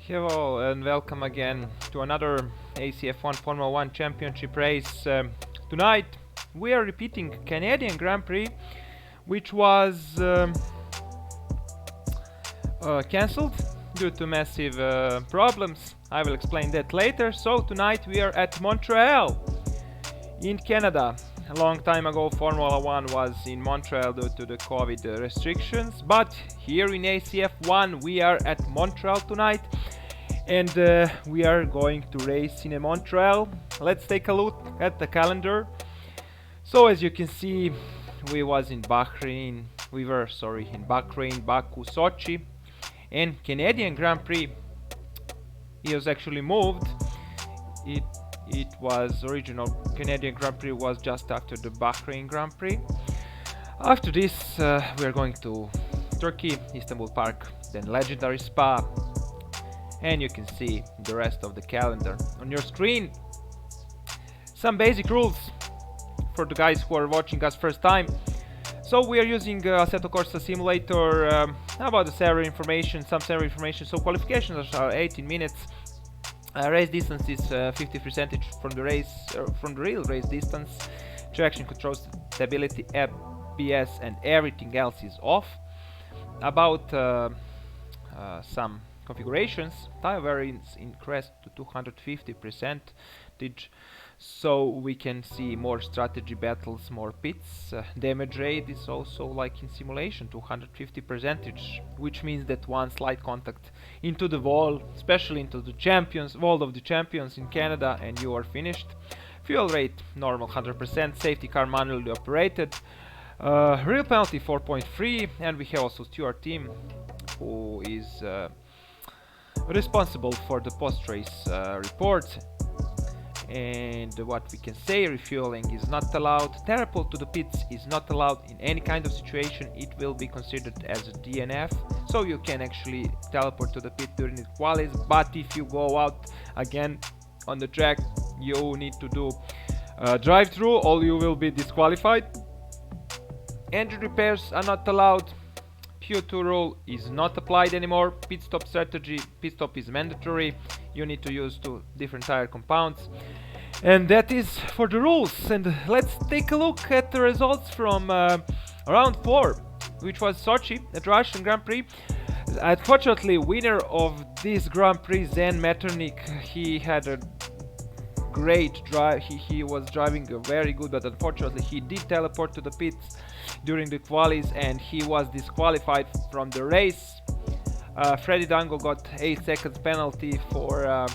Hello and welcome again to another ACF1 Formula 1 Championship race. Tonight we are repeating Canadian Grand Prix, which was cancelled due to massive problems. I will explain that later. So tonight we are at Montreal in Canada. A long time ago Formula 1 was in Montreal due to the COVID restrictions, but here in ACF1 we are at Montreal tonight, and we are going to race in Montreal. Let's take a look at the calendar. So as you can see, we were in Bahrain, Baku, Sochi, and Canadian Grand Prix is actually moved. It was original Canadian Grand Prix was just after the Bahrain Grand Prix. After this we are going to Turkey, Istanbul Park, then legendary Spa, and you can see the rest of the calendar on your screen. Some basic rules for the guys who are watching us first time. So we are using AssettoCorsa simulator. About the server information, some server information. So qualifications are 18 minutes. Race distance is 50% from the real race distance. Traction control, stability, ABS, and everything else is off. About some configurations, tire variance increased to 250%, so we can see more strategy battles, more pits. Damage rate is also like in simulation, 250%, which means that one slight contact into the wall, especially into the wall of the champions in Canada, and you are finished. Fuel rate normal 100%, safety car manually operated. Real penalty 4.3, and we have also Stuart team who is responsible for the post-race report. And what we can say, refueling is not allowed, teleport to the pits is not allowed in any kind of situation. It will be considered as a DNF, so you can actually teleport to the pit during the qualies, but if you go out again on the track, you need to do drive-through or you will be disqualified. Engine repairs are not allowed. Q2 rule is not applied anymore. Pit stop strategy, pit stop is mandatory. You need to use two different tire compounds, and that is for the rules. And let's take a look at the results from round 4, which was Sochi at Russian Grand Prix. Unfortunately, winner of this Grand Prix, Zen Metternich, he had a great drive. He was driving very good, but unfortunately he did teleport to the pits during the qualies and he was disqualified from the race. Freddy Dango got 8 seconds penalty for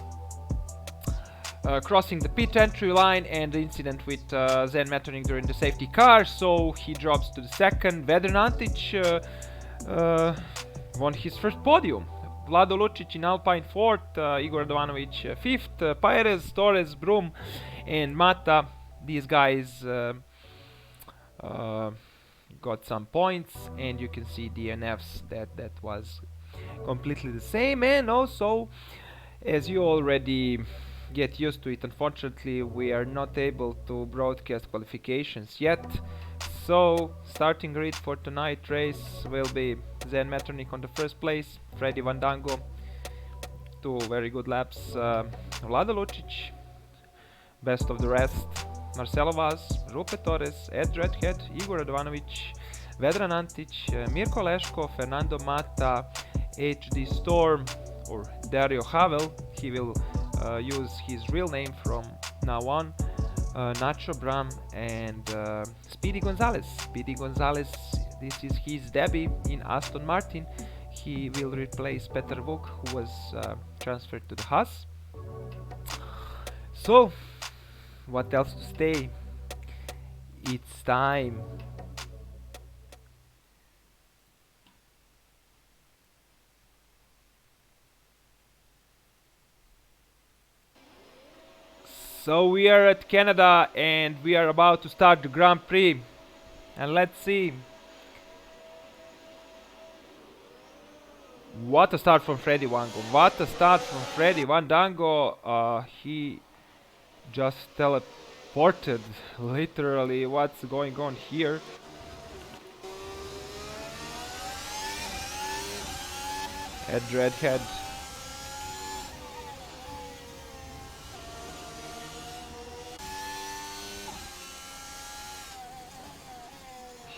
crossing the pit entry line and the incident with Zen Metternich during the safety car, so he drops to the second. Vedran Antic won his first podium. Vlado Lucic in Alpine 4th, Igor Radovanovic 5th, Perez, Torres, Broom, and Mata. These guys got some points, and you can see DNFs that was completely the same. And also, as you already get used to it, unfortunately we are not able to broadcast qualifications yet. So starting grid for tonight's race will be Zen Metternich on the first place, Freddy Van Dango, 2 very good laps, Vlado Lucic, best of the rest, Marcelo Vaz, Rupe Torres, Ed Redhead, Igor Radovanovic, Vedran Antic, Mirko Leško, Fernando Mata, HD Storm or Dario Havel, he will use his real name from now on, Nacho Bram, and Speedy Gonzalez. Speedy Gonzalez, this is his debut in Aston Martin. He will replace Peter Vuk, who was transferred to the Haas. So, what else to say? It's time. So we are at Canada and we are about to start the Grand Prix, and let's see. What a start from Freddy Van Dango. He just teleported, literally. What's going on here? Ed Redhead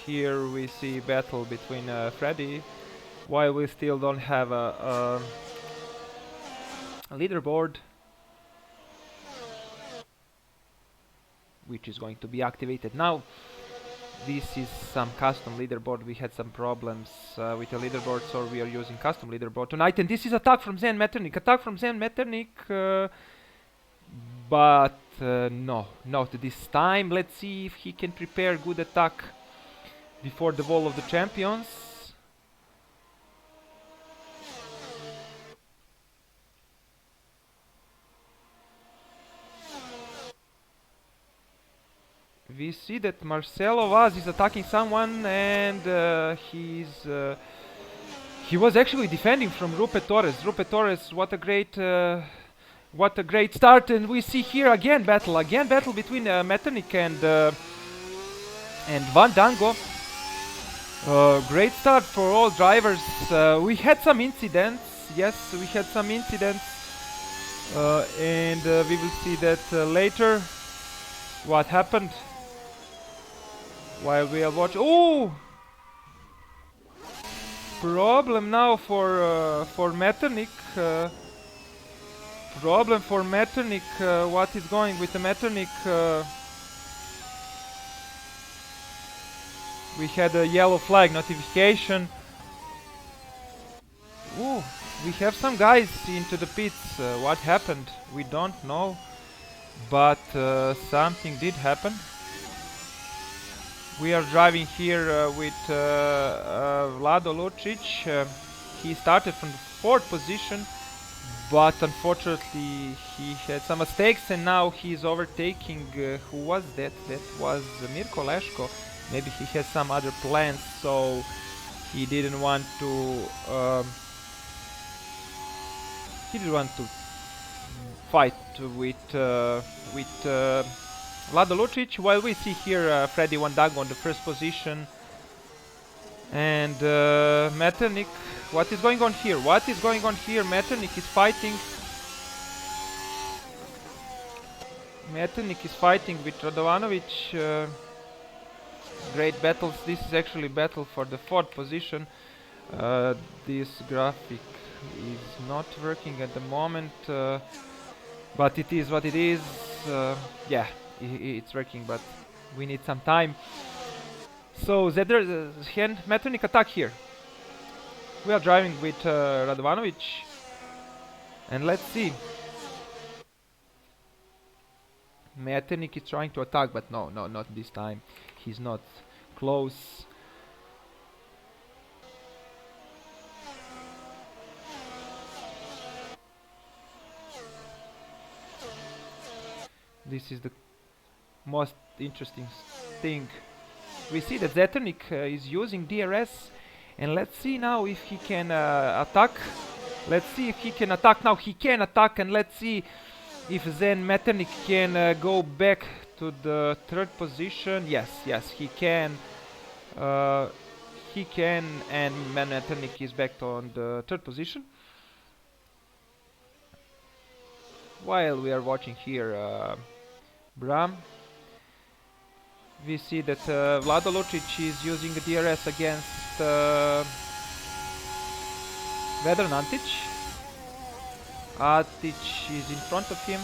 here we see battle between Freddy, while we still don't have a leaderboard, which is going to be activated now. This is some custom leaderboard. We had some problems with the leaderboard, so we are using custom leaderboard tonight. And this is attack from Zen Metternich. Attack from Zen Metternich, but no, not this time. Let's see if he can prepare good attack before the Wall of the Champions. We see that Marcelo Vaz is attacking someone, and he was actually defending from Rupe Torres. Rupe Torres, what a great start! And we see here again battle between Metternich and Van Dango. Great start for all drivers. We had some incidents. Yes, we had some incidents, and we will see that later. What happened? While we are watching. Oh! Problem now for Metternich. Problem for Metternich. What is going with the Metternich? We had a yellow flag notification. Ooh, we have some guys into the pits. What happened? We don't know. But something did happen. We are driving here with Vlado Lucic. He started from the 4th position, but unfortunately he had some mistakes, and now he's overtaking. Who was that? That was Mirko Leško. Maybe he has some other plans, so he didn't want to. He didn't want to fight with Vlado Lucic, while we see here Freddy Van Dango on the 1st position. And Metternich, what is going on here? What is going on here? Metternich is fighting. Metternich is fighting with Radovanovic. Great battles. This is actually battle for the 4th position. This graphic is not working at the moment, but it is what it is. Yeah, it's working, but we need some time. So Metternich attack here. We are driving with Radovanovic, and let's see. Metternich is trying to attack, but no, not this time. He's not close. This is the most interesting thing. We see that Metternich is using DRS, and let's see now if he can attack. Let's see if he can attack now. He can attack, and let's see if then Metternich can go back to the 3rd position. Yes, he can. He can, and Metternich is back on the 3rd position. While we are watching here Bram, we see that Vlado Lucic is using the DRS against Vedran Antic. Antic is in front of him.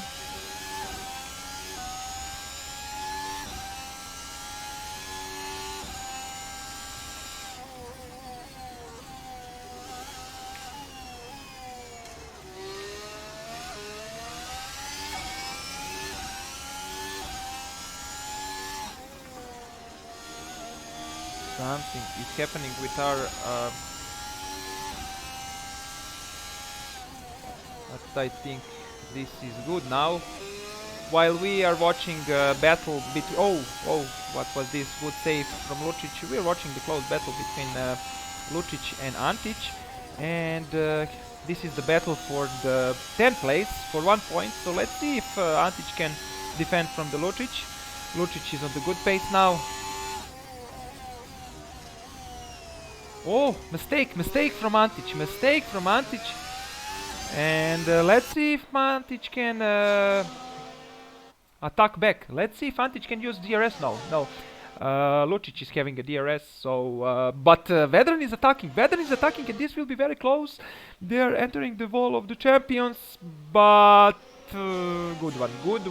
Something is happening with our but I think this is good now. While we are watching battle between what was this? Good save from Lucic. We are watching the close battle between Lucic and Antic, and this is the battle for the 10th place for 1 point. So let's see if Antic can defend from the Lucic. Lucic is on the good pace now. Oh, mistake from Antic, and let's see if Antic can attack back. Let's see if Antic can use DRS. No. Lucic is having a DRS, so but Vedran is attacking. Vedran is attacking, and this will be very close. They are entering the wall of the champions, but good one, good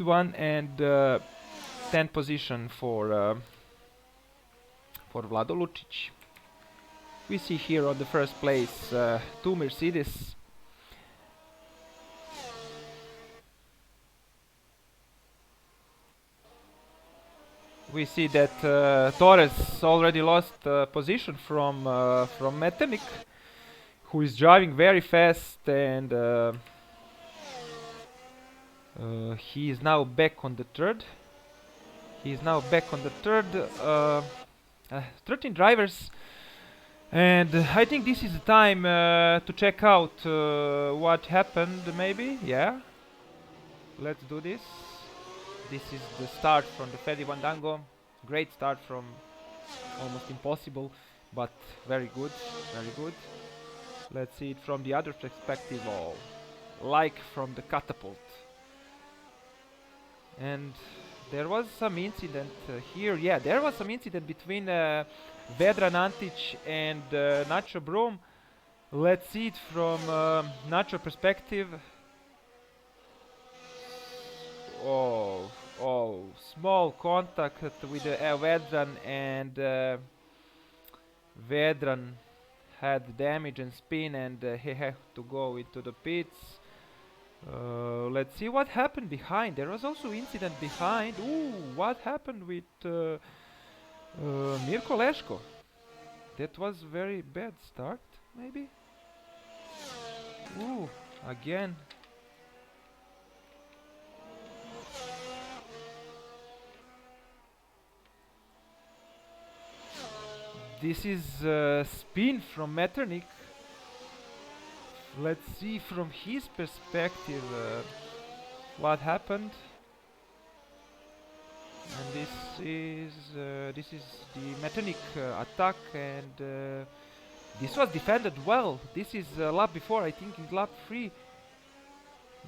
one, and 10th position for Vlado Lucic. We see here on the first place 2 Mercedes. We see that Torres already lost position from Metternich, who is driving very fast, and he is now back on the third. 13 drivers, and I think this is the time to check out what happened. Maybe, yeah. Let's do this. This is the start from the Freddy Vandango. Great start from almost impossible, but very good, very good. Let's see it from the other perspective, like from the catapult. And there was some incident here. Yeah, there was some incident between Vedran Antic and Nacho Broom. Let's see it from Nacho perspective. Oh, small contact with Vedran, and Vedran had damage and spin, and he had to go into the pits. Let's see what happened behind. There was also incident behind. Ooh, what happened with Mirko Leško? That was very bad start, maybe? Ooh, again. This is spin from Metternich. Let's see from his perspective what happened. And this is the Metternich attack, and this was defended well. This is lap before, I think, in lap 3.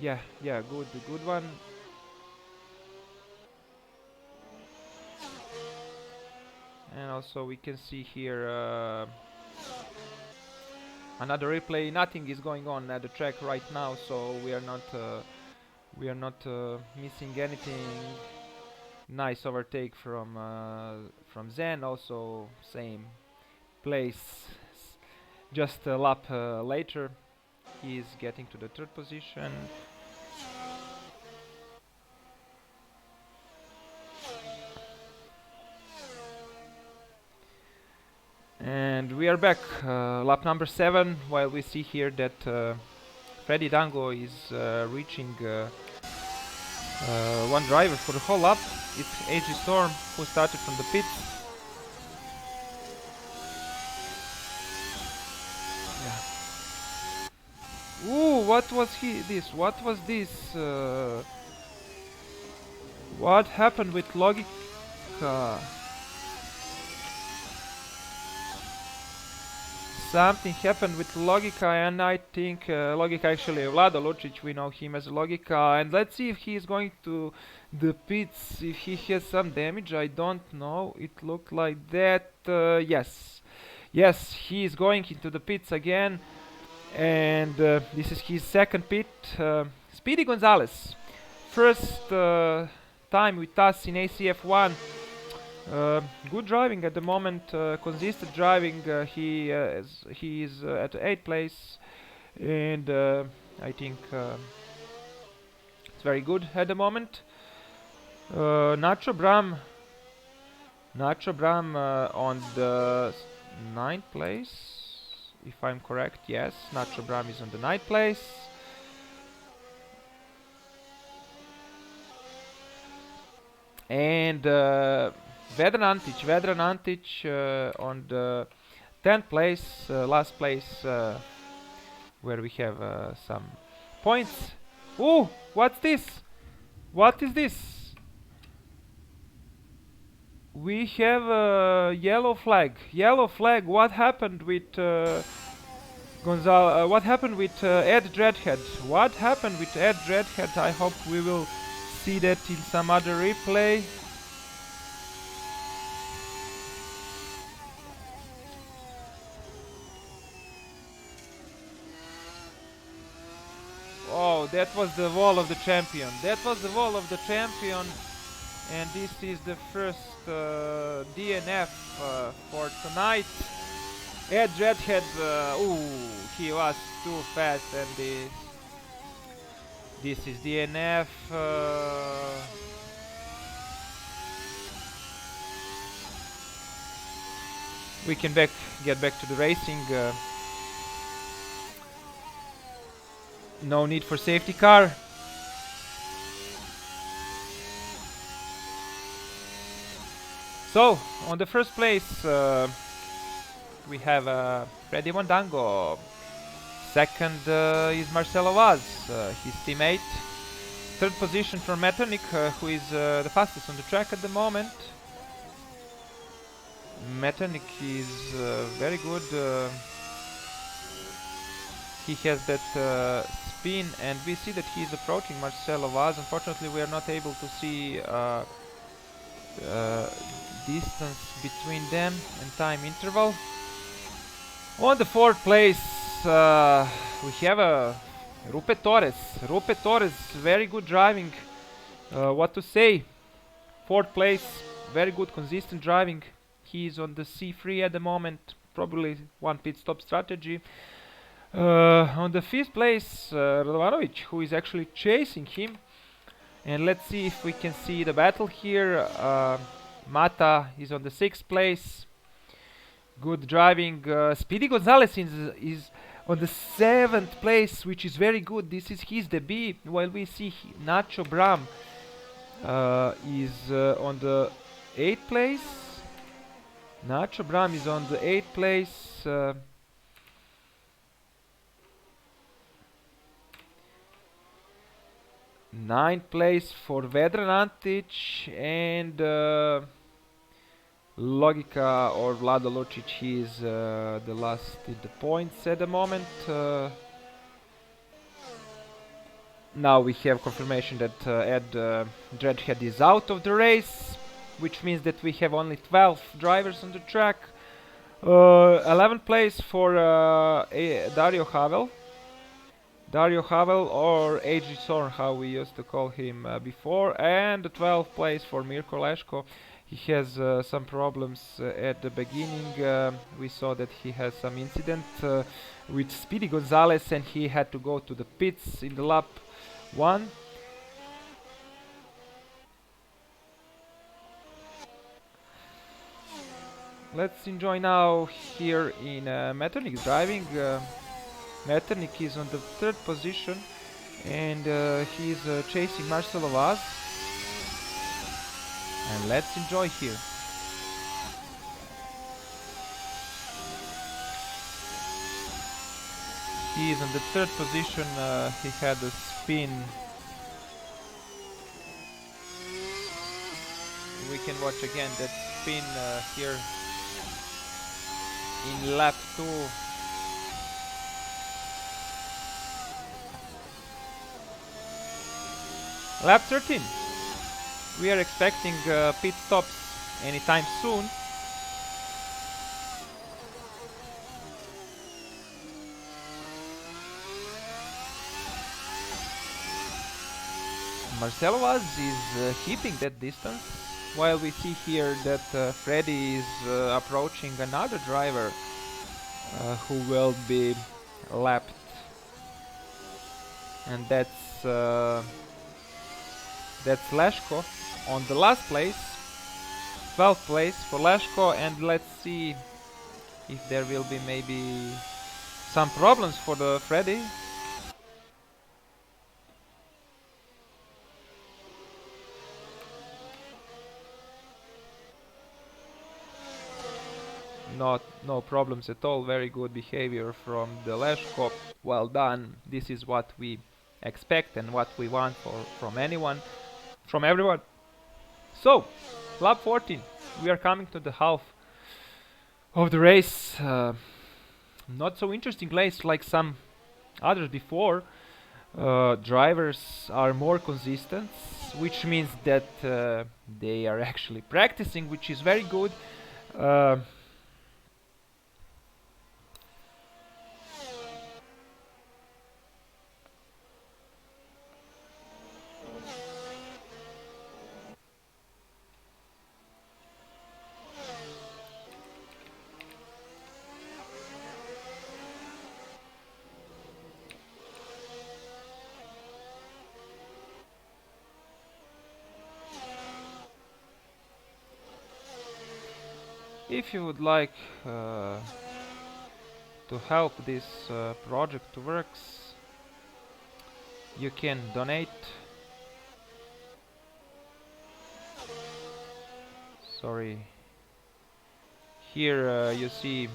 Yeah, good one. And also we can see here another replay. Nothing is going on at the track right now, so we are not missing anything. Nice overtake from Zen. Also same place, just a lap later. He is getting to the 3rd position. And we are back, lap number 7, while we see here that Freddy Dango is reaching one driver for the whole lap. It's AG Storm, who started from the pits. Yeah. Ooh, what was this? What was this? What happened with Logica? Something happened with Logica, and I think Logica, actually Vlado Lucic, we know him as Logica, and let's see if he is going to the pits, if he has some damage. I don't know, it looked like that. Yes, he is going into the pits again, and this is his 2nd pit. Speedy Gonzalez, first time with us in ACF1. Good driving at the moment, consistent driving. He is at 8th place, and I think it's very good at the moment. Nacho Bram on the 9th place, if I'm correct. Yes, Nacho Bram is on the 9th place. And Vedran Antic on the 10th place, last place, where we have some points. Ooh, what's this? What is this? We have a yellow flag. Yellow flag. What happened with What happened with Ed Dreadhead? What happened with Ed Dreadhead? I hope we will see that in some other replay. Oh, that was the wall of the champion. That was the wall of the champion. And this is the first DNF for tonight. Ed Redhead, ooh, he was too fast, and this is DNF. We can get back to the racing. No need for safety car. So, on the first place, we have Freddy Mondango. Second is Marcelo Vaz, his teammate. Third position for Metternich, who is the fastest on the track at the moment. Metternich is very good. He has that spin, and we see that he is approaching Marcelo Vaz. Unfortunately, we are not able to see distance between them and time interval. On the fourth place, we have Rupe Torres. Rupe Torres, very good driving. What to say? Fourth place, very good, consistent driving. He is on the C3 at the moment, probably one pit stop strategy. On the fifth place, Radovanovic, who is actually chasing him. And let's see if we can see the battle here. Mata is on the sixth place. Good driving. Speedy Gonzalez is on the seventh place, which is very good. This is his debut. While we see Nacho Bram is on the eighth place. Nacho Bram is on the eighth place. Ninth place for Vedran Antic, and Logica or Vlado Lucic, he is the last in the points at the moment. Now we have confirmation that Ed Dreadhead is out of the race, which means that we have only 12 drivers on the track. 11th place for Dario Havel. Dario Havel, or AG Sorn, how we used to call him before, and the 12th place for Mirko Leško. He has some problems at the beginning. We saw that he has some incident with Speedy Gonzalez, and he had to go to the pits in the lap 1. Let's enjoy now here in Metternich's driving. Metternich is on the third position, and he is chasing Marcelo Vaz. And let's enjoy here. He is on the third position. He had a spin. We can watch again that spin here in lap 2. Lap 13. We are expecting pit stops anytime soon. Marcelo Vaz is keeping that distance, while we see here that Freddy is approaching another driver who will be lapped, and that's Leško on the last place, 12th place for Leško, and let's see if there will be maybe some problems for the Freddy. No problems at all. Very good behavior from the Leško. Well done. This is what we expect and what we want from anyone, from everyone. So, lap 14. We are coming to the half of the race. Not so interesting race like some others before. Drivers are more consistent, which means that they are actually practicing, which is very good. Uh, if you would like to help this project to works, you can donate. Sorry. Here you see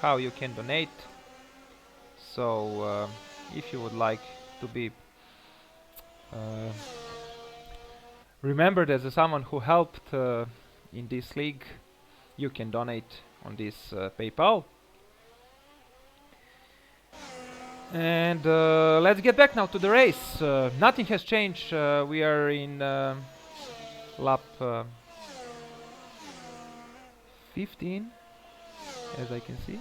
how you can donate. So if you would like to be uh, remembered as someone who helped in this league, you can donate on this PayPal. And let's get back now to the race. Nothing has changed. We are in lap 15, as I can see.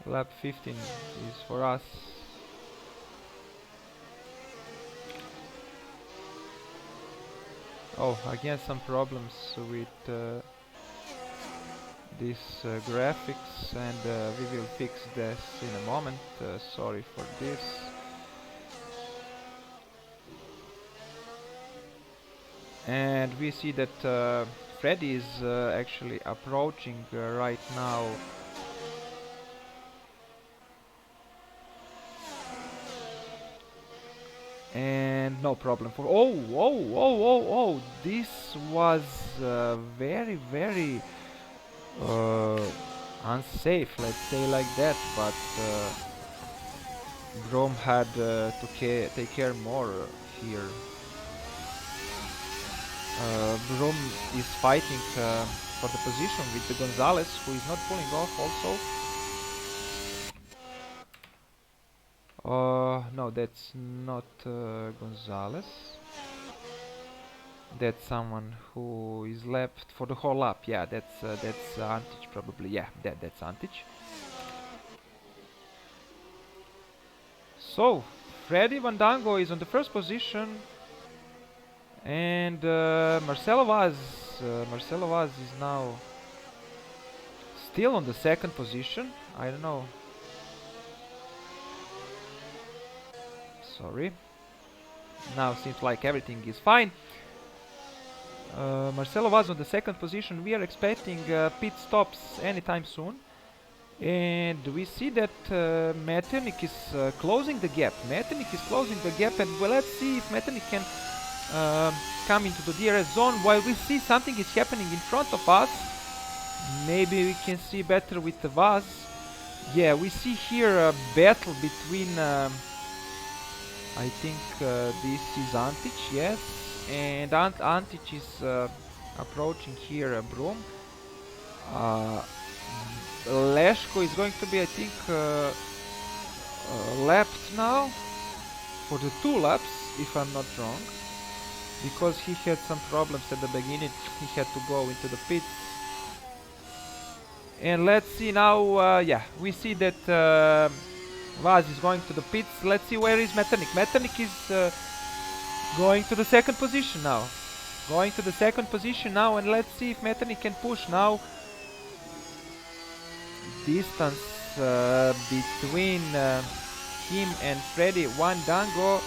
Lap 15 is for us. Oh, again some problems with these graphics, and we will fix this in a moment. Sorry for this. And we see that Freddy is actually approaching right now. And no problem for oh, this was very uh, unsafe, let's say like that, but Brom had to take care more here. Brom is fighting for the position with the Gonzalez, who is not pulling off also. No, that's not Gonzalez. That's someone who is left for the whole lap. Yeah, that's Antic probably. Yeah, that's Antic. So, Freddy Vandango is on the first position, and Marcelo Vaz is now still on the second position. I don't know. Sorry. Now seems like everything is fine. Marcelo was on the second position. We are expecting pit stops anytime soon. And we see that Metternich is closing the gap. Metternich is closing the gap, and well, let's see if Metternich can come into the DRS zone while we see something is happening in front of us. Maybe we can see better with the Vaz. Yeah, we see here a battle between I think this is Antic, yes, and Antic is approaching here Broom. Leshko is going to be, I think, lapped now for the 2 laps, if I'm not wrong, because he had some problems at the beginning. He had to go into the pits. And let's see now, yeah, we see that Vaz is going to the pits. Let's see where is Metternich. Metternich is going to the second position now. Going to the second position now, and let's see if Metternich can push now. Distance between him and Freddy Vandango.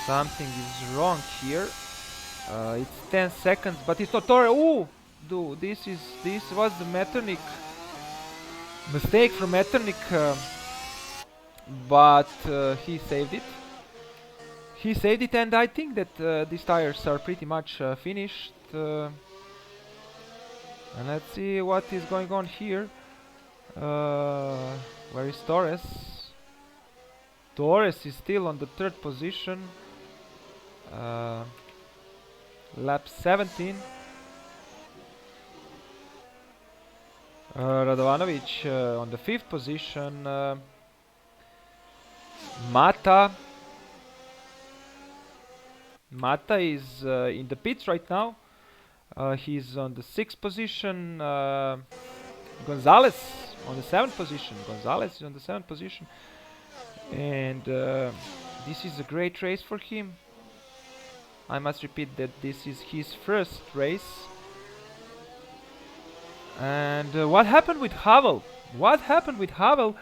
Something is wrong here. It's 10 seconds, but it's not. Ooh! Dude, this was the Metternich mistake from Metternich, but he saved it. He saved it, and I think that these tires are pretty much finished. And let's see what is going on here. Where is Torres? Torres is still on the third position. Lap 17. Radovanovic on the 5th position. Mata. Mata is in the pits right now. He's on the 6th position. Gonzalez on the 7th position. Gonzalez is on the 7th position. And this is a great race for him. I must repeat that this is his first race. And what happened with Havel? What happened with Havel?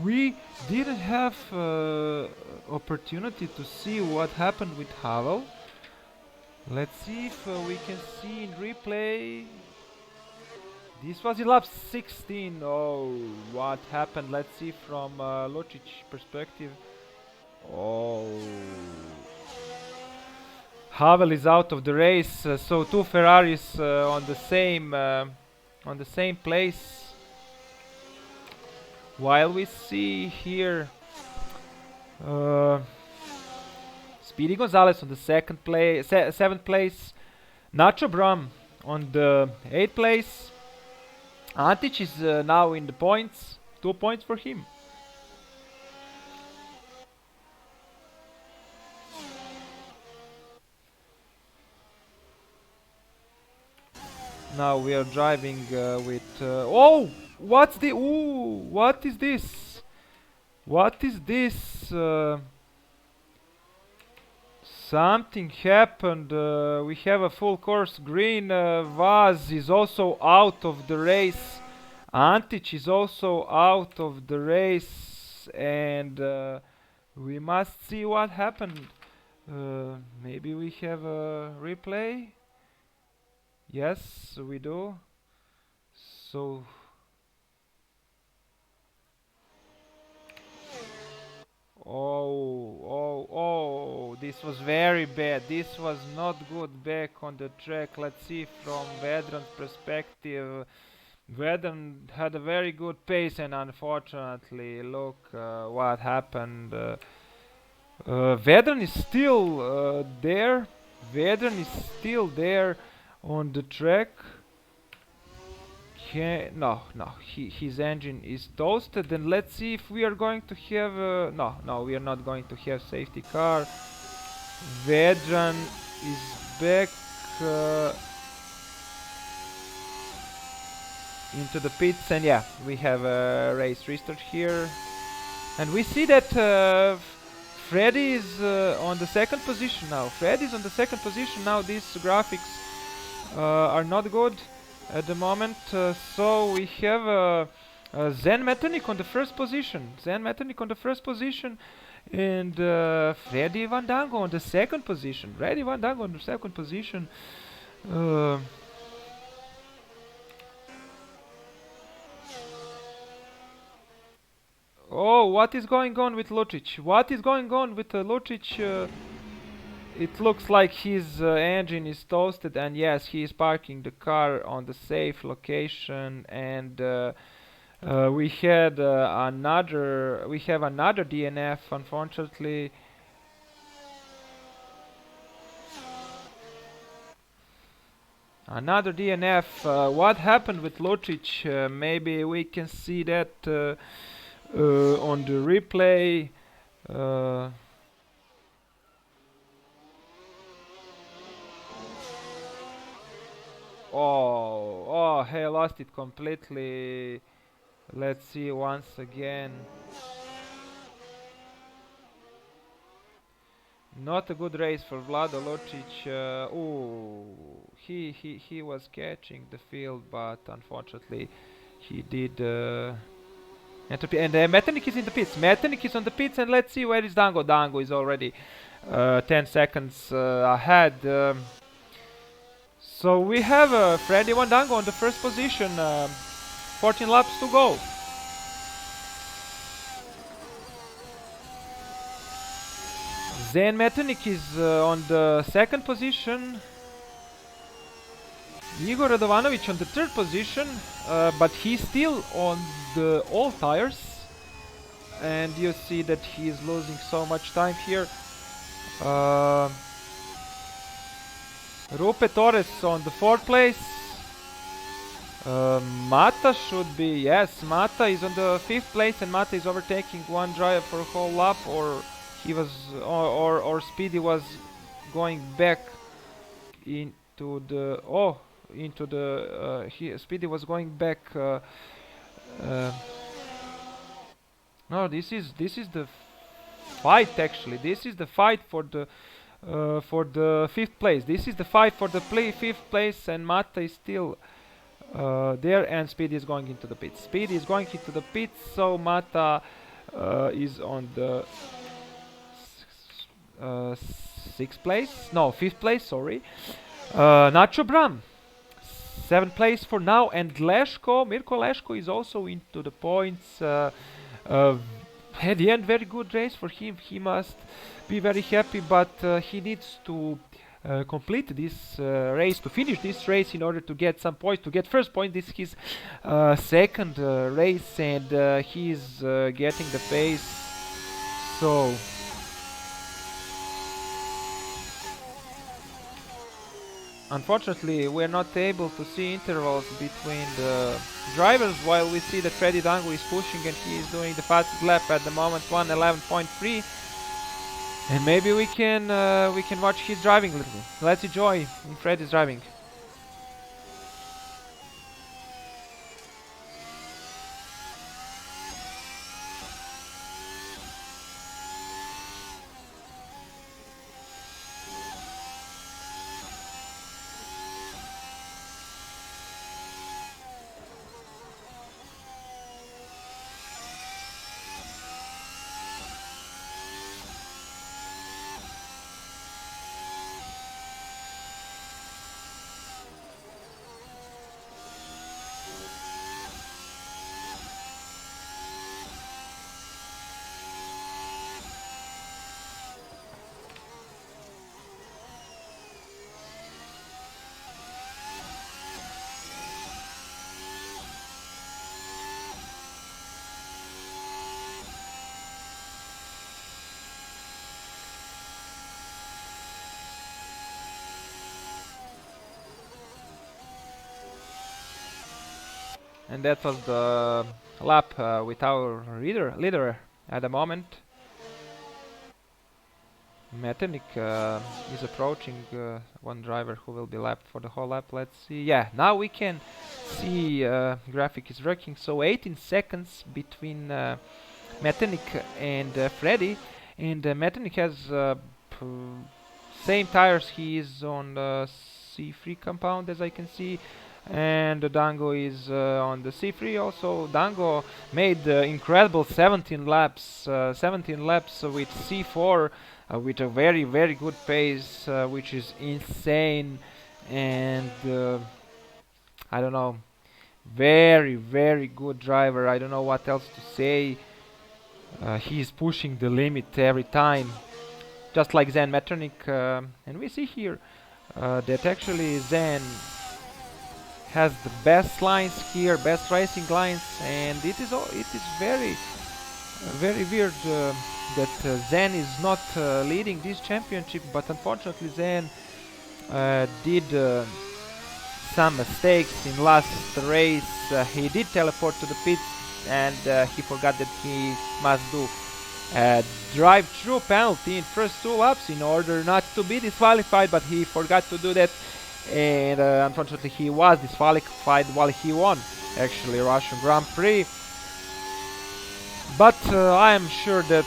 We didn't have opportunity to see what happened with Havel. Let's see if we can see in replay. This was in lap 16. Oh, what happened? Let's see from Lucic perspective. Oh, Havel is out of the race. So two Ferraris on the same place. While we see here Speedy Gonzalez on the 7th place, Nacho Bram on the 8th place. Antic is now in the points, 2 points for him. Now we are driving with oh, what's the what is this? What is this? Something happened. We have a full course green. Vaz is also out of the race. Antic is also out of the race, and we must see what happened. Maybe we have a replay. Yes, we do. So oh, this was very bad. This was not good back on the track. Let's see from Vedran's perspective. Vedran had a very good pace, and unfortunately, look what happened. Vedran is still there. Vedran is still there on the track. No, his engine is toasted, and let's see if we are going to have no, we are not going to have safety car. Vedran is back into the pits, and yeah, we have a race restart here, and we see that Freddy is on the 2nd position now. Freddy is on the 2nd position now. These graphics are not good at the moment, so we have Zen Metternich on the 1st position. Zen Metternich on the 1st position, and Freddy Van Dango on the 2nd position. Freddy Van Dango on the 2nd position. Oh, what is going on with Lucic? What is going on with Lucic? It looks like his engine is toasted, and yes, he is parking the car on the safe location, and we have another DNF, unfortunately. Another DNF. What happened with Lucic? Maybe we can see that on the replay. Oh, he lost it completely. Let's see once again. Not a good race for Vlado Lucic. He was catching the field, but unfortunately he did. And Metternich is in the pits. Metternich is on the pits, and let's see where is Dango. Dango is already 10 seconds ahead. So we have Freddy Van Dango on the 1st position. 14 laps to go. Zen Metternich is on the 2nd position. Igor Radovanovic on the 3rd position, but he's still on the all tires, and you see that he is losing so much time here. Rupe Torres on the 4th place. Mata should be, yes, Mata is on the 5th place, and Mata is overtaking one driver for a whole lap, or he was, or Speedy was going back into the, Speedy was going back, uh, no, this is the fight actually. This is the fight for the 5th place. This is the fight for the 5th place, and Mata is still there, and Speedy is going into the pits. Speedy is going into the pits, so Mata is on the 6th place. No, 5th place. Sorry. Nacho Bram, 7th place for now, and Mirko Leško is also into the points. At the end, very good race for him. He must be very happy, but he needs to complete this race, to finish this race in order to get some points, to get first point. This is his second race, and he is getting the pace. So unfortunately, we're not able to see intervals between the drivers, while we see that Freddy Dango is pushing and he is doing the fastest lap at the moment, 1:11.3. And maybe we can watch his driving a little bit. Let's enjoy Freddy's driving. And that was the lap with our leader at the moment. Metternich is approaching one driver who will be lapped for the whole lap. Let's see. Yeah, now we can see graphic is working. So 18 seconds between Metternich and Freddy, and Metternich has same tires. He is on the C3 compound, as I can see, and Dango is on the C3 also. Dango made incredible 17 laps with C4 with a very good pace, which is insane, and I don't know, very good driver. I don't know what else to say. He's pushing the limit every time, just like Zen Metternich, and we see here that actually Zen has the best lines here, best racing lines, and it is very weird that Zen is not leading this championship, but unfortunately Zen did some mistakes in last race. He did teleport to the pits, and he forgot that he must do a drive-through penalty in first 2 laps in order not to be disqualified, but he forgot to do that, and unfortunately he was disqualified while he won actually Russian Grand Prix. But I am sure that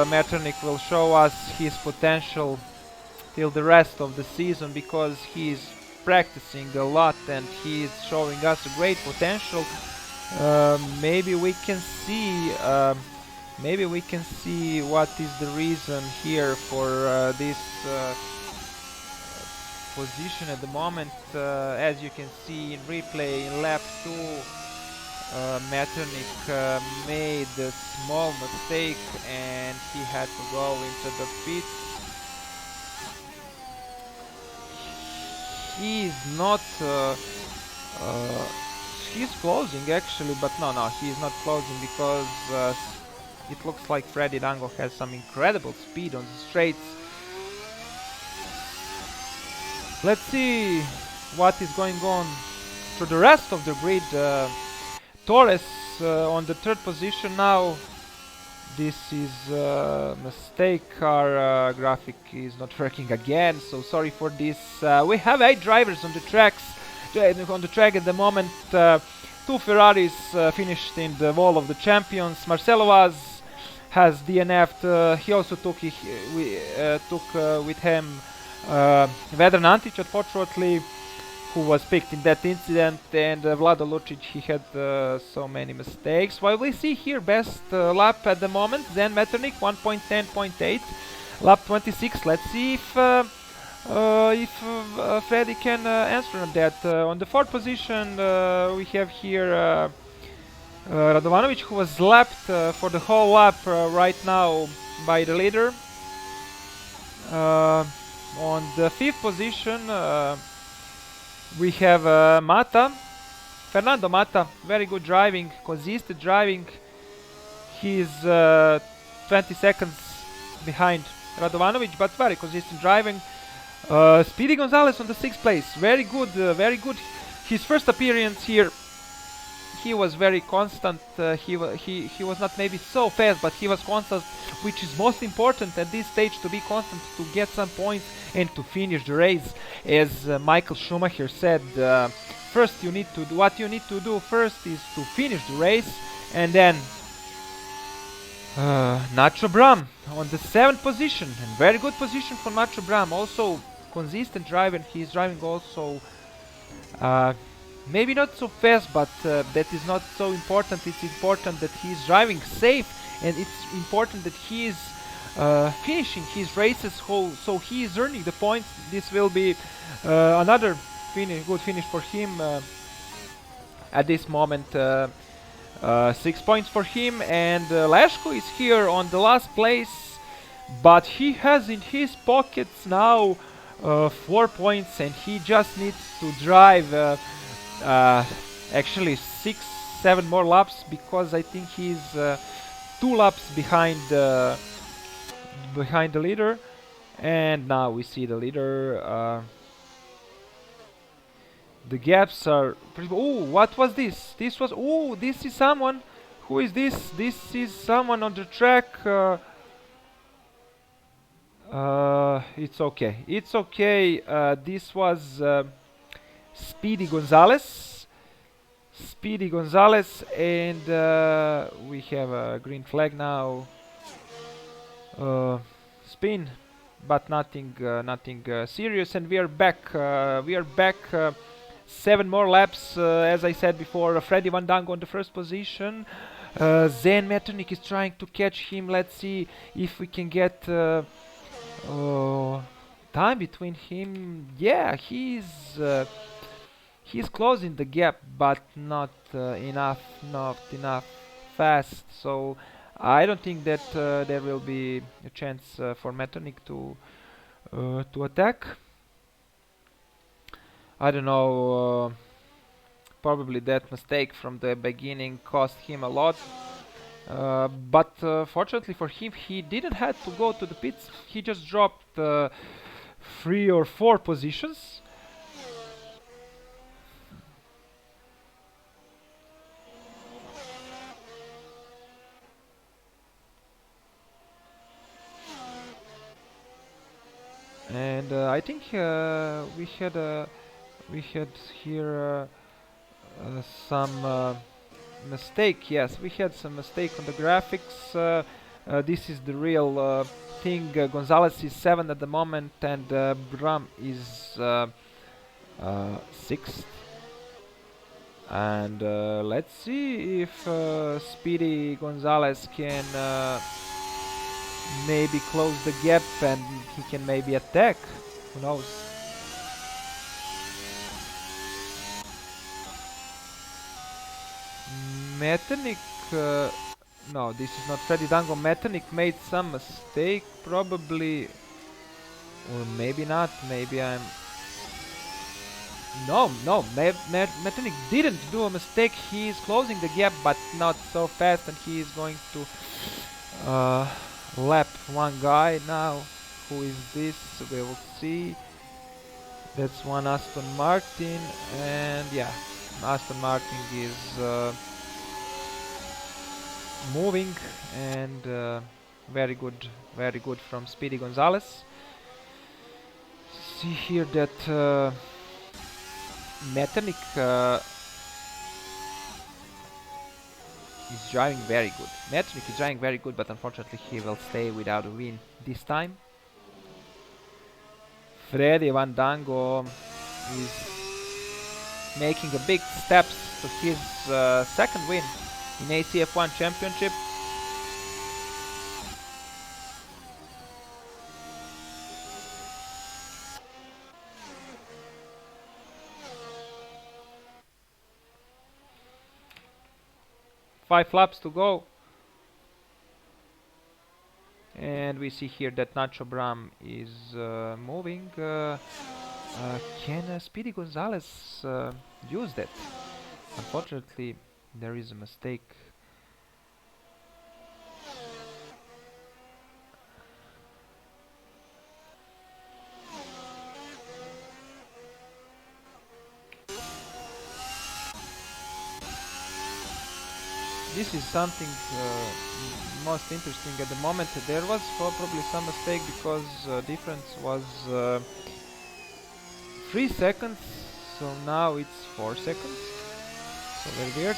Metternich will show us his potential till the rest of the season, because he is practicing a lot and he is showing us a great potential. Maybe we can see what is the reason here for this position at the moment. As you can see in replay, in lap 2, Metternich made a small mistake and he had to go into the pits. He's not he's closing actually, but no, he's not closing, because it looks like Freddy Dango has some incredible speed on the straights. Let's see what is going on for the rest of the grid. Torres on the third position now. This is a mistake. Our graphic is not working again, so sorry for this. We have 8 drivers on the tracks. On the track at the moment, 2 Ferraris finished in the wall of the champions. Marcelo has DNF'd. He also took with him Vedran Antic, unfortunately, who was picked in that incident, and Vlado Lucic, he had so many mistakes. While we see here best lap at the moment, Zen Metternich 1.10.8, lap 26. Let's see if Freddy can answer on that. On the fourth position, we have here Radovanovic, who was lapped for the whole lap right now by the leader. On the fifth position, we have Fernando Mata, very good driving, consistent driving. He's 20 seconds behind Radovanovic, but very consistent driving. Speedy Gonzalez on the 6th place, very good, very good. His first appearance here, he was very constant. He was not maybe so fast, but he was constant, which is most important at this stage, to be constant, to get some points and to finish the race. As Michael Schumacher said, first you need to do what you need to do first is to finish the race, and then Nacho Bram on the 7th position, and very good position for Nacho Bram, also consistent driver. He's driving also maybe not so fast, but that is not so important. It's important that he's driving safe, and it's important that he is finishing his races, so he is earning the points. This will be another good finish for him at this moment. 6 points for him, and Leshko is here on the last place, but he has in his pockets now 4 points, and he just needs to drive actually 6-7 more laps, because I think he's 2 laps behind the leader. And now we see the leader. The gaps are pretty. Oh, what was this? This was. Oh, this is someone. Who is this? This is someone on the track. It's okay. It's okay. This was Speedy Gonzalez. Speedy Gonzalez, and we have a green flag now. Spin, but nothing serious, and we are back. 7 more laps, as I said before. Freddy Van Dang on the first position. Zen Metternich is trying to catch him. Let's see if we can get time between him. Yeah, he's closing the gap, but not enough fast. So I don't think that there will be a chance for Metternich to attack. I don't know. Probably that mistake from the beginning cost him a lot. But fortunately for him, he didn't have to go to the pits. He just dropped 3 or 4 positions. And I think we had here some mistake. Yes, we had some mistake on the graphics. This is the real thing. Gonzalez is 7 at the moment, and Bram is 6th. And let's see if Speedy Gonzalez can maybe close the gap, and he can maybe attack. Who knows? Metternich, no, this is not Freddy Dango. Metternich made some mistake, probably, or maybe not. Maybe I'm. No, Metternich didn't do a mistake. He is closing the gap, but not so fast, and he is going to lap one guy now. Who is this? We will see. That's one Aston Martin, and yeah, Aston Martin is moving, and very good from Speedy Gonzalez. See here that Metternich is driving very good. Metternich is driving very good, but unfortunately he will stay without a win this time. Freddy Van Dango is making a big steps to his second win in ACF1 championship. Five laps to go. And we see here that Nacho Bram is moving. Can Speedy Gonzalez use that? Unfortunately, there is a mistake. This is something most interesting at the moment. There was probably some mistake because difference was 3 seconds, so now it's 4 seconds. So very weird.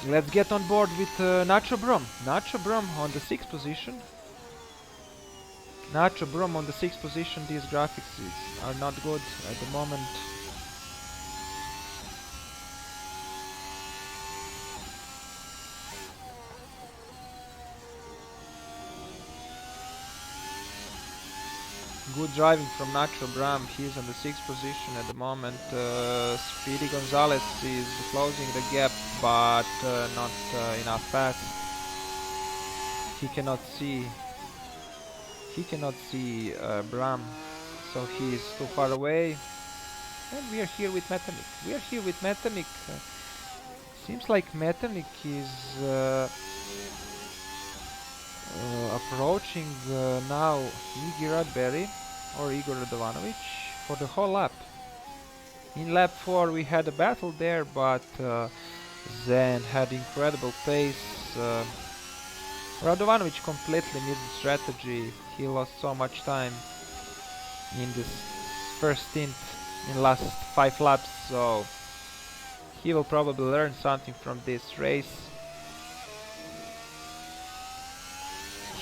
Let's get on board with Nacho Brom. Nacho Brom on the 6th position. Nacho Brom on the 6th position. These graphics are not good at the moment. Good driving from Nacho Bram. He's on the 6th position at the moment. Speedy Gonzalez is closing the gap, but not enough fast. He cannot see. He cannot see Bram, so he is too far away. And we are here with Metternich. We are here with Metternich. Seems like Metternich is approaching now Igor Radberry or Igor Radovanovic for the whole lap. In lap 4 we had a battle there, but Zen had incredible pace. Radovanovic completely missed the strategy. He lost so much time in this first stint in last 5 laps, so he will probably learn something from this race.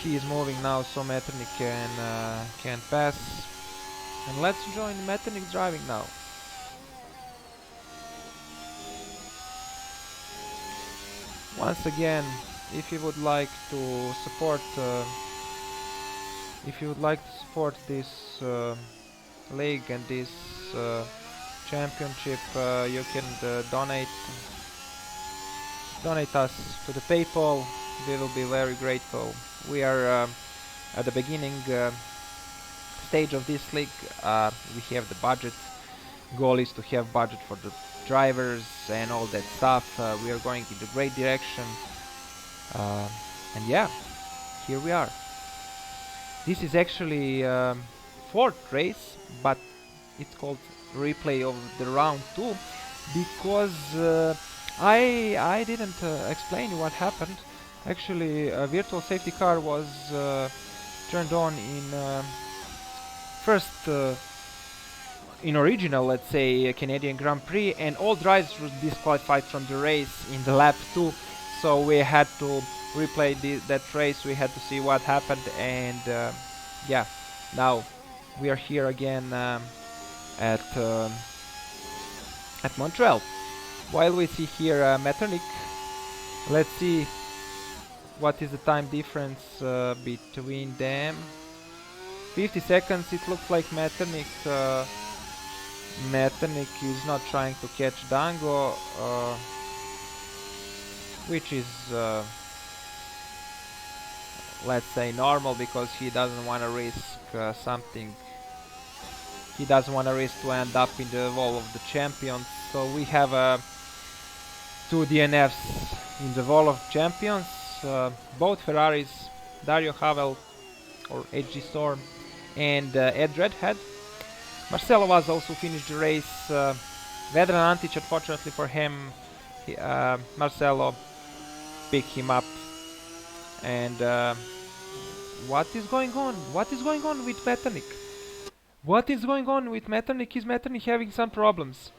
He is moving now, so Metternich can pass. And let's join Metternich driving now. Once again, if you would like to support, this league and this championship, you can donate us to the PayPal. We will be very grateful. We are at the beginning stage of this league. We have the budget. Goal is to have budget for the drivers and all that stuff. We are going in the great direction. And yeah, here we are. This is actually 4th race, but it's called replay of the round 2 because I didn't explain what happened. Actually, a virtual safety car was turned on in first in original, let's say, Canadian Grand Prix, and all drivers were disqualified from the race in the lap 2. So we had to replay that race. We had to see what happened, and yeah, now we are here again at Montreal. While we see here Metternich, let's see what is the time difference between them. 50 seconds. It looks like Metternich is not trying to catch Dango, which is let's say normal, because he doesn't want to risk something. He doesn't want to risk to end up in the wall of the champions. So we have 2 DNFs in the wall of champions. Both Ferraris, Dario Havel or HG Storm and Ed Redhead. Marcelo was also finished the race. Vedran Antic, unfortunately for him, Marcelo picked him up. And what is going on? What is going on with Metternich? What is going on with Metternich? Is Metternich having some problems?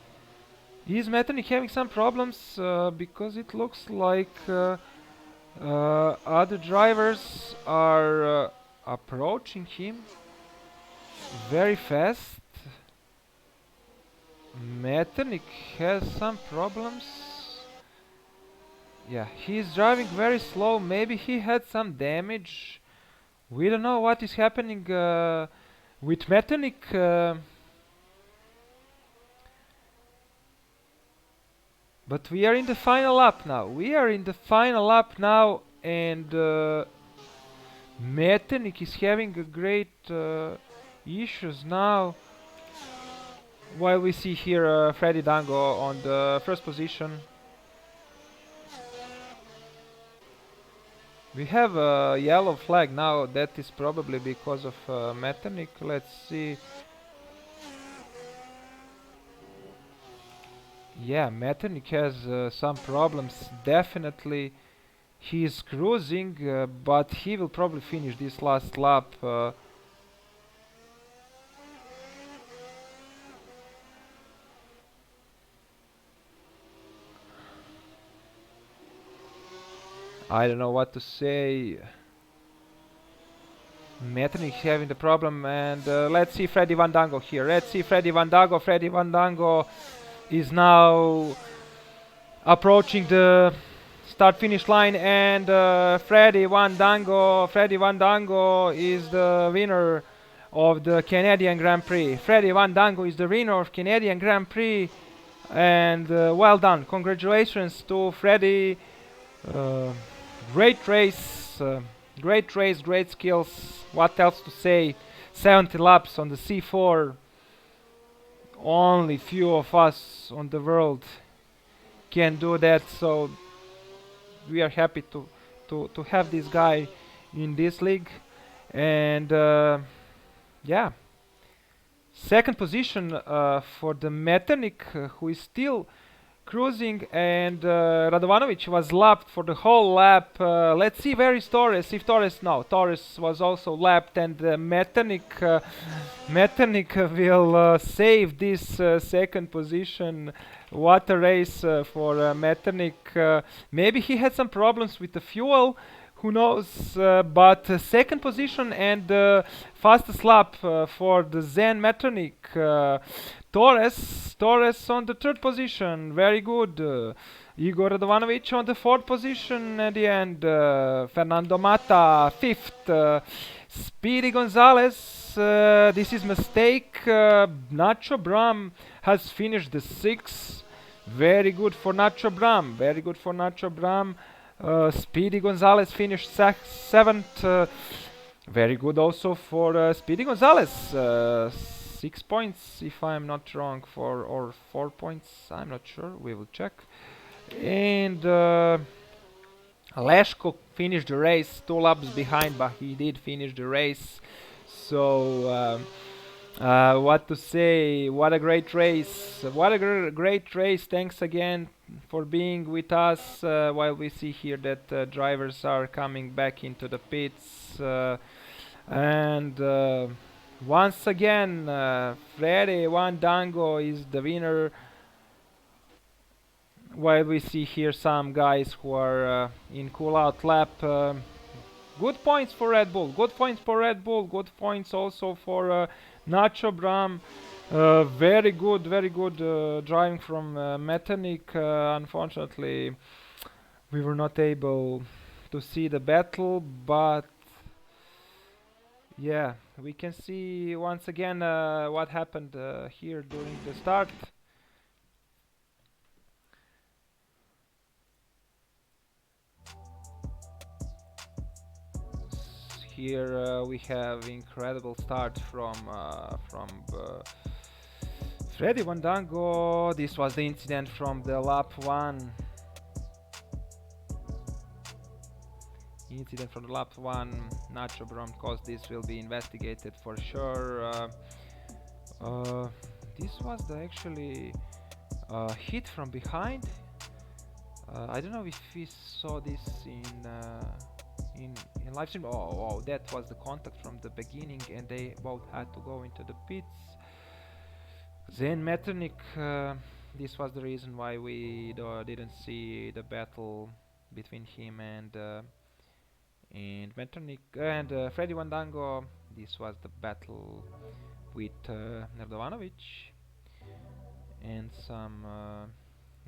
Is Metternich having some problems? Because it looks like other drivers are approaching him very fast. Metternich has some problems. Yeah, he's driving very slow. Maybe he had some damage. We don't know what is happening with Metternich. But we are in the final lap now. We are in the final lap now, and Metternich is having a great issues now. While we see here Freddy Dango on the first position. We have a yellow flag now. That is probably because of Metternich. Let's see. Yeah, Metternich has some problems. Definitely, he is cruising, but he will probably finish this last lap. I don't know what to say. Metternich having the problem, and let's see Freddy Van Dango here. Let's see Freddy Van Dango. Freddy Van Dango is now approaching the start-finish line, and Freddy Van Dango is the winner of the Canadian Grand Prix. Freddy Van Dango is the winner of Canadian Grand Prix, and well done. Congratulations to Freddy. Great race, great skills. What else to say? 70 laps on the C4. Only few of us on the world can do that, so we are happy to have this guy in this league. And yeah, second position for the Metternich, who is still cruising, and Radovanovic was lapped for the whole lap. Let's see where is Torres. If Torres, no, Torres was also lapped, and Metternich will save this second position. What a race for Metternich. Maybe he had some problems with the fuel. Who knows? But second position and fastest lap for the Zen Metternich. Torres on the third position, very good. Igor Radovanovic on the fourth position at the end. Fernando Mata fifth. Speedy Gonzalez, this is mistake. Nacho Bram has finished the sixth. Very good for Nacho Bram. Speedy Gonzalez finished seventh. Very good also for Speedy Gonzalez. 6 points, if I'm not wrong, or 4 points. I'm not sure. We will check. And Leshko finished the race 2 laps behind, but he did finish the race. So what to say? What a great race! What a great race! Thanks again for being with us. While we see here that drivers are coming back into the pits, and once again, Freddy Van Dango is the winner. While we see here some guys who are in cool-out lap. Good points for Red Bull. Good points also for Nacho Bram. Very good driving from Metternich. Unfortunately, we were not able to see the battle, but yeah, we can see once again what happened here during the start. Here we have incredible start from Freddy Van Dango. This was the incident from the lap 1. incident from the lap 1, Nacho Brom, cause this will be investigated for sure. This was the actually hit from behind. I don't know if we saw this in live stream. Oh, that was the contact from the beginning, and they both had to go into the pits. Then Metternich, this was the reason why we didn't see the battle between him and Metternich and Freddy Wandango. This was the battle with Radovanovic, and some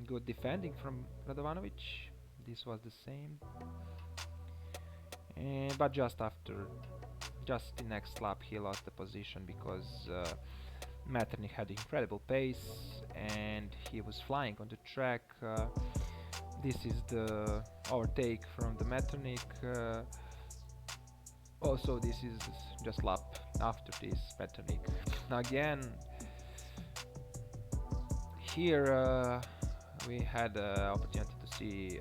good defending from Radovanovic. This was the same, but just the next lap he lost the position because Metternich had incredible pace and he was flying on the track. This is the overtake from the Metternich. Also, this is just lap after this Metternich. Again, here we had opportunity to see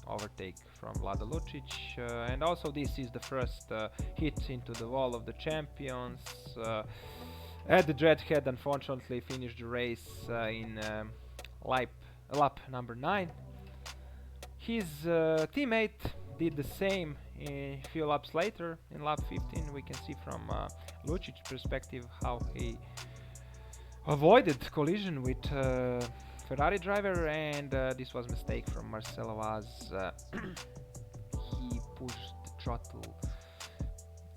overtake from Lada Lucic, and also this is the first hit into the wall of the champions. Ed Dreadhead unfortunately finished the race in lap number 9. His teammate did the same a few laps later. In lap 15 we can see from Lucic's perspective how he avoided collision with Ferrari driver, and this was a mistake from Marcelo Vaz. He pushed the throttle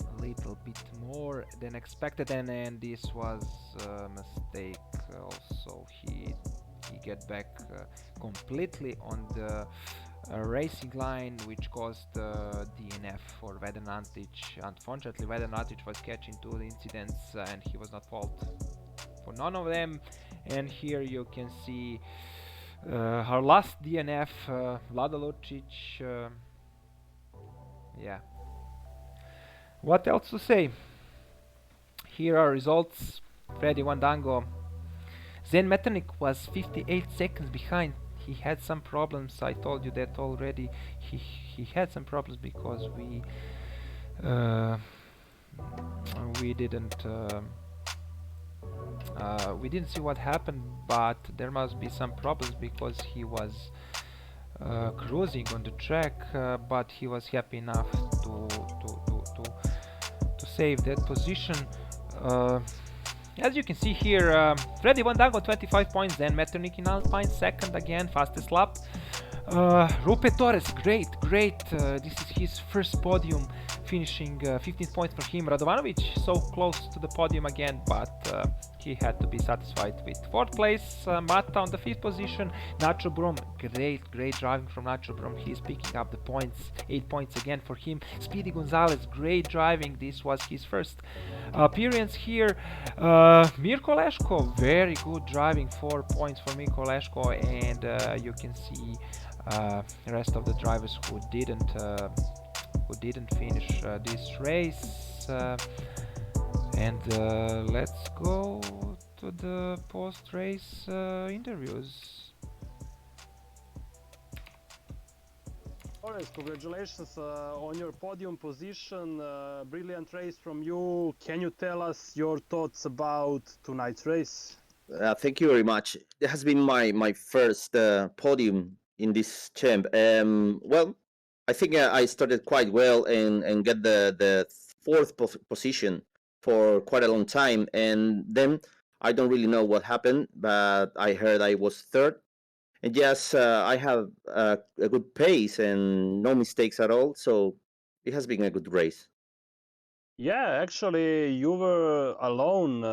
a little bit more than expected, and this was a mistake. Also, he get back completely on the racing line, which caused DNF for Vedanantic. Unfortunately, Vedanantic was catching 2 incidents and he was not fault for none of them. And here you can see our last DNF, Lada Lucic. Yeah. What else to say? Here are results. Freddy Wandango. Zen Metternich was 58 seconds behind. He had some problems. I told you that already. He had some problems because we didn't see what happened, but there must be some problems because he was cruising on the track, but he was happy enough to save that position. As you can see here, Freddy Wandango 25 points, then Metternich in Alpine second again, fastest lap. Rupe Torres, great. This is his first podium, finishing 15 points for him. Radovanovic so close to the podium again, but he had to be satisfied with 4th place. Mata on the 5th position. Nacho Brom, great driving from Nacho Brom. He's picking up the points, 8 points again for him. Speedy Gonzalez, great driving. This was his first appearance here. Mirko Leško, very good driving, 4 points for Mirko Leško, and you can see the rest of the drivers who didn't finish this race. And let's go to the post-race interviews. Torres, congratulations on your podium position. Brilliant race from you. Can you tell us your thoughts about tonight's race? Thank you very much. It has been my first podium in this champ. Well, I think I started quite well and get the 4th position for quite a long time, and then I don't really know what happened, but I heard I was 3rd. And yes, I have a good pace and no mistakes at all, so it has been a good race. Yeah, actually, you were alone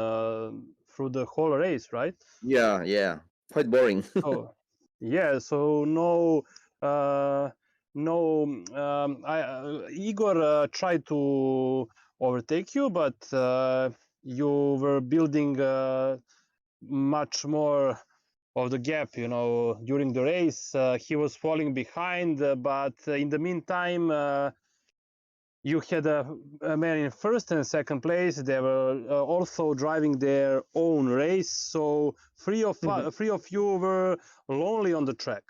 through the whole race, right? Yeah, quite boring. Oh, yeah. So Igor tried to overtake you, but you were building much more of the gap, during the race. He was falling behind, but in the meantime, you had a man in 1st and 2nd place. They were also driving their own race, so three of you were lonely on the track.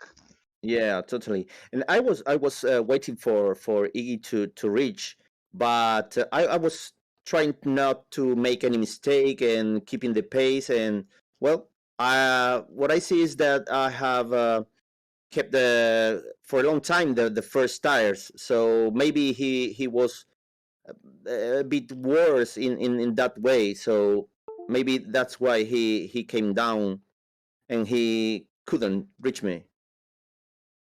Yeah, totally. And I was waiting for Iggy to reach, but I was trying not to make any mistake and keeping the pace. And well, what I see is that I have kept the for a long time the first tires. So maybe he was a bit worse in that way. So maybe that's why he came down and he couldn't reach me.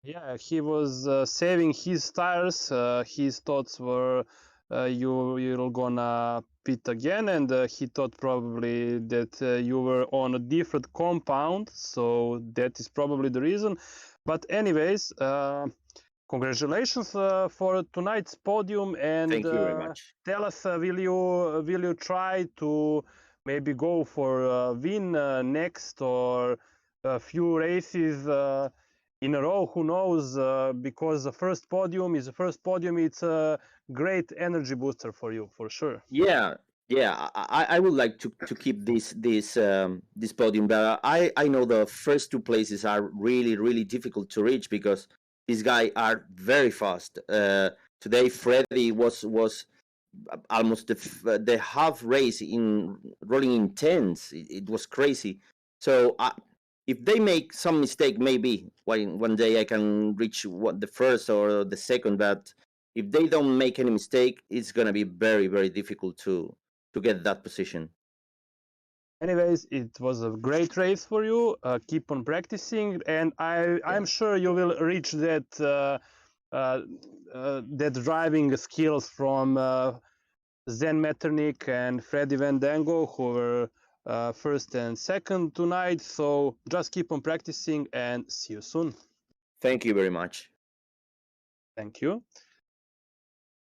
Yeah, he was saving his tires. His thoughts were you're gonna pit again, and he thought probably that you were on a different compound, so that is probably the reason. But anyways, congratulations for tonight's podium, and Thank you very much. tell us, will you try to maybe go for a win next, or a few races in a row? Who knows? Because the first podium is the first podium. It's a great energy booster for you, for sure. Yeah, yeah. I would like to keep this podium, but I know the first two places are really difficult to reach because these guys are very fast. Today, Freddy was almost the half race in rolling in tens. It was crazy. So if they make some mistake, maybe one day I can reach what the first or the second. But if they don't make any mistake, it's gonna be very difficult to get that position. Anyways, it was a great race for you. Keep on practicing, and I'm Yeah. sure you will reach that driving skills from Zen Metternich and Freddy Van Dango, who were first and second tonight. So just keep on practicing, and see you soon. Thank you very much. Thank you.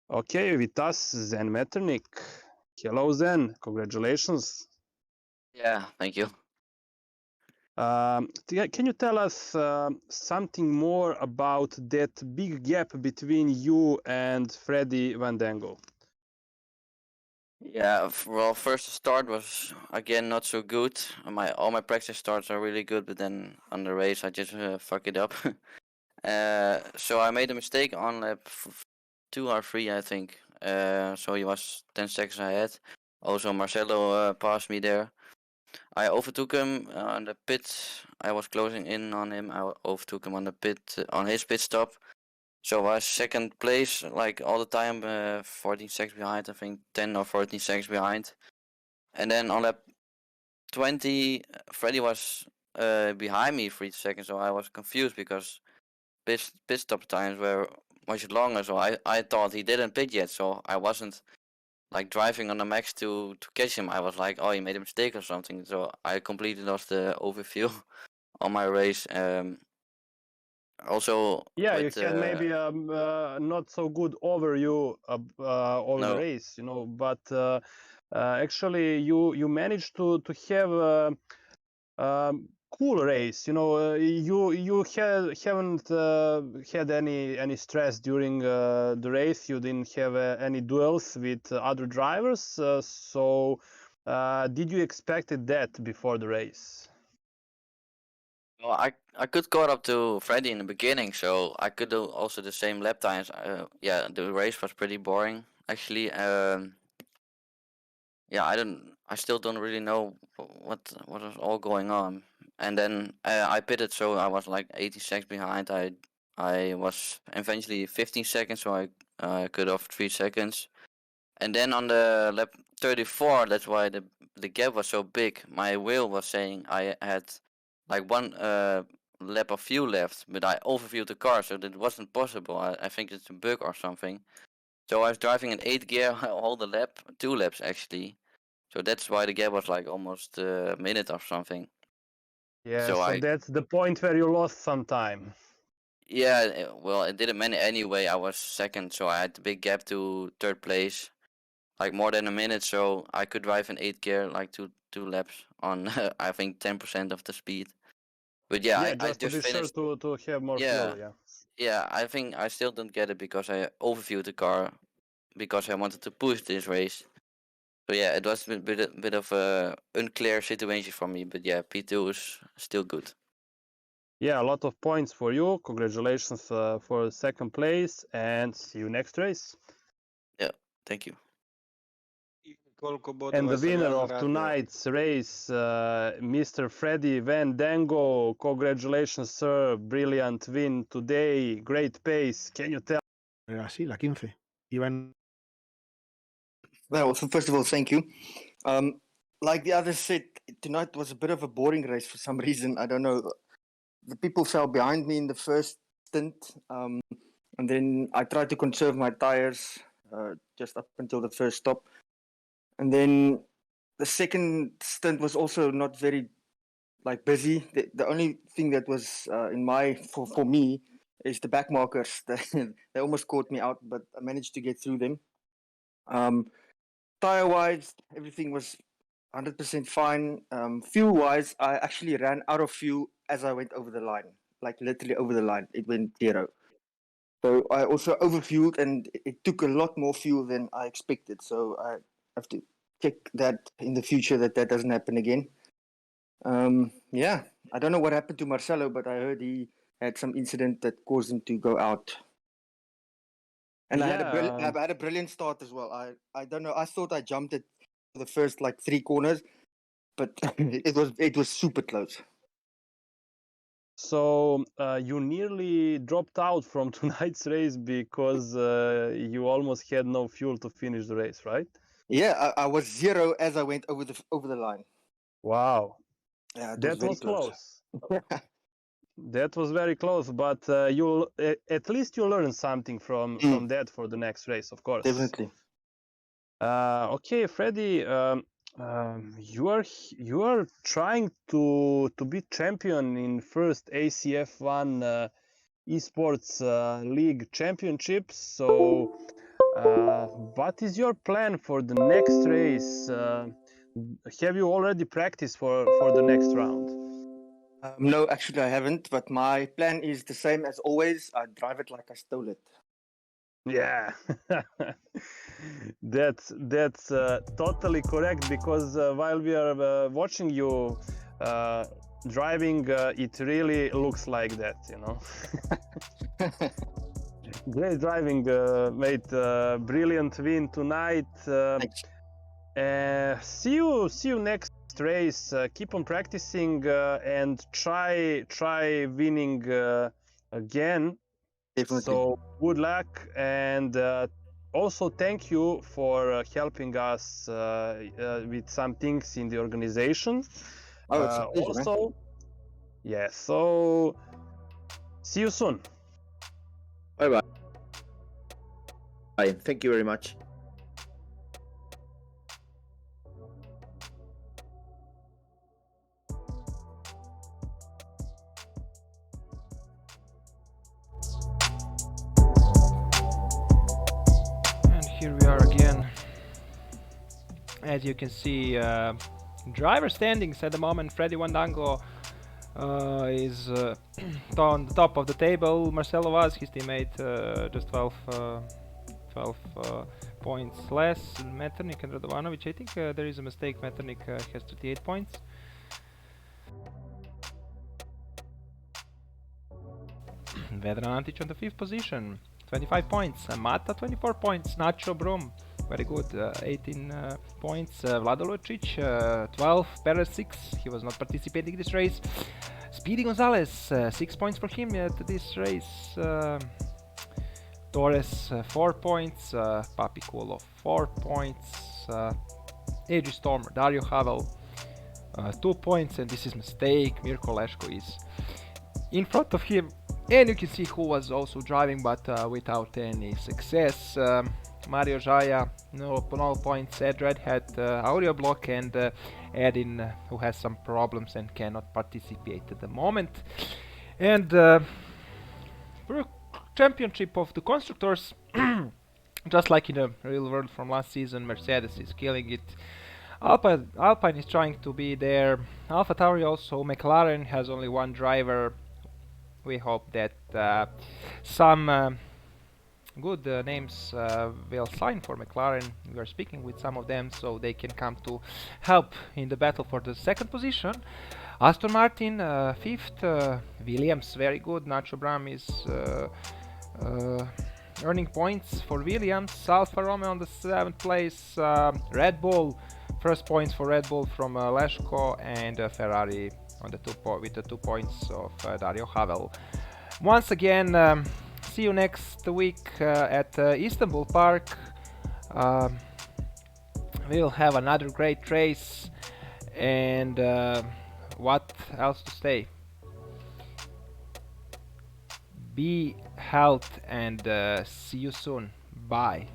Okay, with us, Zen Metternich. Hello, Zen. Congratulations. Yeah, thank you. Can you tell us something more about that big gap between you and Freddy Van Dango? Yeah, well, first the start was again not so good. All my practice starts are really good, but then on the race I just fuck it up. So I made a mistake on lap 2 or 3, I think. So he was 10 seconds ahead. Also, Marcelo passed me there. I overtook him on the pit. I was closing in on him. I overtook him on the pit on his pit stop. So I was second place like all the time, 14 seconds behind, I think 10 or 14 seconds behind. And then on lap 20, Freddy was behind me 3 seconds, so I was confused because pit stop times were much longer. So I thought he didn't pit yet, so I wasn't like driving on the max to catch him. I was like, oh, he made a mistake or something. So I completely lost the overview on my race. Also Yeah, you with had maybe not so good overview over the no. race, but actually you managed to have cool race. You haven't had any stress during the race. You didn't have any duels with other drivers. So did you expected that before the race? Well, I could caught up to Freddy in the beginning, so I could do also the same lap times. Yeah, the race was pretty boring actually. Yeah, I still don't really know what was all going on. And then I pitted, so I was like 80 seconds behind. I was eventually 15 seconds, so I cut off 3 seconds. And then on the lap 34, that's why the gap was so big. My wheel was saying I had like one lap of fuel left, but I overviewed the car, so that wasn't possible. I think it's a bug or something. So I was driving in 8th gear all the lap, 2 laps actually. So that's why the gap was like almost a minute or something. Yeah, So so I that's the point where you lost some time. yeah, well it didn't matter anyway. I was second, so I had the big gap to third place. Like more than a minute, so I could drive in 8th gear like two laps on I think 10% of the speed. But yeah, Yeah, I just to just be sure finished. to have more Yeah, fuel. Yeah. yeah. I think I still don't get it because I overviewed the car because I wanted to push this race. So yeah, it was a bit of a unclear situation for me. But yeah, P2 is still good. Yeah, a lot of points for you. Congratulations for second place, and see you next race. Yeah, thank you. Koliko And bodova the sam ja winner of zaradio? tonight's race, Mr. Freddy Van Dango. Congratulations, sir. Brilliant win today. Great pace. Can you tell? Así, la 15. Iba en Well, so first of all, thank you. Like the others said, tonight was a bit of a boring race for some reason. I don't know. The people fell behind me in the first stint, and then I tried to conserve my tires just up until the first stop. And then the second stint was also not very busy. The only thing that was for me is the back markers. They almost caught me out, but I managed to get through them. Tire wise, everything was 100% fine. Fuel wise, I actually ran out of fuel as I went over the line, like literally over the line. It went 0. So I also overfueled, and it took a lot more fuel than I expected. So I have to check that in the future that doesn't happen again. Yeah, I don't know what happened to Marcelo, but I heard he had some incident that caused him to go out. And I had a brilliant start as well. I don't know. I thought I jumped it for the first 3 corners, but it was super close. So you nearly dropped out from tonight's race because you almost had no fuel to finish the race, right? Yeah, I was 0 as I went over the line. Wow. Yeah, it That very was close. That was very close, but you at least you learned something from that for the next race, of course. Definitely. Okay, Freddy, you are trying to be champion in first ACF1 esports league championships. So, what is your plan for the next race? Have you already practiced for the next round? No, actually I haven't, but my plan is the same as always. I drive it like I stole it. Yeah, that's totally correct, because while we are watching you driving, it really looks like that, you know. Great driving, mate. Brilliant win tonight. Thanks. See you next race. Keep on practicing and try winning again. Definitely. So good luck, and also thank you for helping us with some things in the organization. Oh, it's a pleasure, man. Also, yeah. So see you soon. Bye bye. Bye. Thank you very much. And here we are again. As you can see, driver standings at the moment. Freddy Wandango is on the top of the table. Marcelo Vaz, his teammate, just 12 points less. Metternich and Radovanovic, I think there is a mistake. Metternich has 38 points. Vedran Antic on the 5th position, 25 points. Mata 24 points. Nacho Brum, very good, 18 points. Vlado Lucic 12, Perez 6, he was not participating in this race. Speedy Gonzalez, 6 points for him at this race. Torres 4 points, Papi Kulo 4 points, AG Stormer, Dario Havel 2 points, and this is mistake. Mirko Leško is in front of him, and you can see who was also driving, but without any success. Mario Jaya, no points. Ed Red had audio block, and Edin, who has some problems and cannot participate at the moment. And championship of the constructors, just like in the real world from last season, Mercedes is killing it. Alpine is trying to be there. AlphaTauri also. McLaren has only one driver. We hope that some good names will sign for McLaren. We are speaking with some of them, so they can come to help in the battle for the second position. Aston Martin 5th, Williams very good. Nacho Bram is earning points for Williams. Alfa Romeo on the 7th place. Red Bull, first points for Red Bull from Leshko, and Ferrari on the with the 2 points of Dario Havel. Once again, see you next week at Istanbul Park. We'll have another great race, and what else to say? Be health and see you soon. Bye.